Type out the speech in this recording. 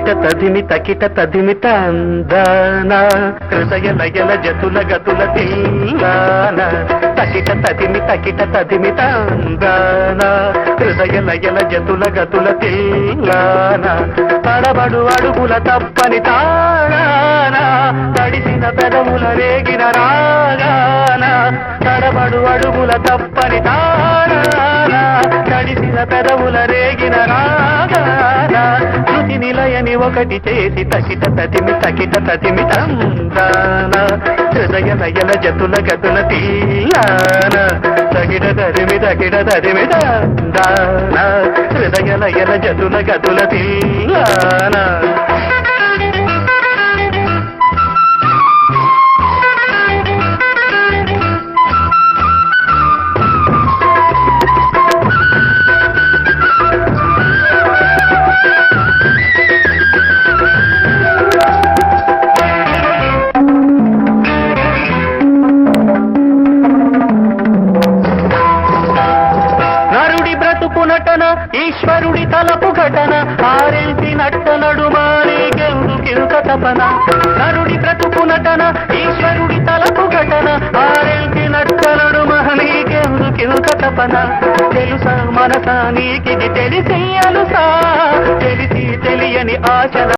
తకిట తదిమి తందాన హృదయ లయల జతుల గతుల తిల్లాన తకిట తదిమి తందాన హృదయ లయల జతుల గతుల తిల్లాన తడబడు అడుగుల తప్పని తాళాన తడిసిన పెదవుల రేగిన రాగాన తడబడు అడుగుల తప్పని తాళాన తడిసిన పెదవుల రేగిన రాగాన శృతి నిలయని ఒకటి చేసి తకిట తదిమి తందాన హృదయ లయల జతుల గతుల తీయాన తగిడ తదిమి తందాన హృదయ లయల జతుల గతుల తీయాన నటన ఈశ్వరుడి తలపు ఘటన ఆరెల్సి నట్ట నడుమానేకెందుకింత తపన నరుడి బ్రతుకు నటన ఈశ్వరుడి తలపు ఘటన ఆరెల్సి నట్ట నడుమానేకెందుకింత తపన తెలుసా మనసా నీకిది తెలిసి అలుసా తెలిసి తెలియని ఆశ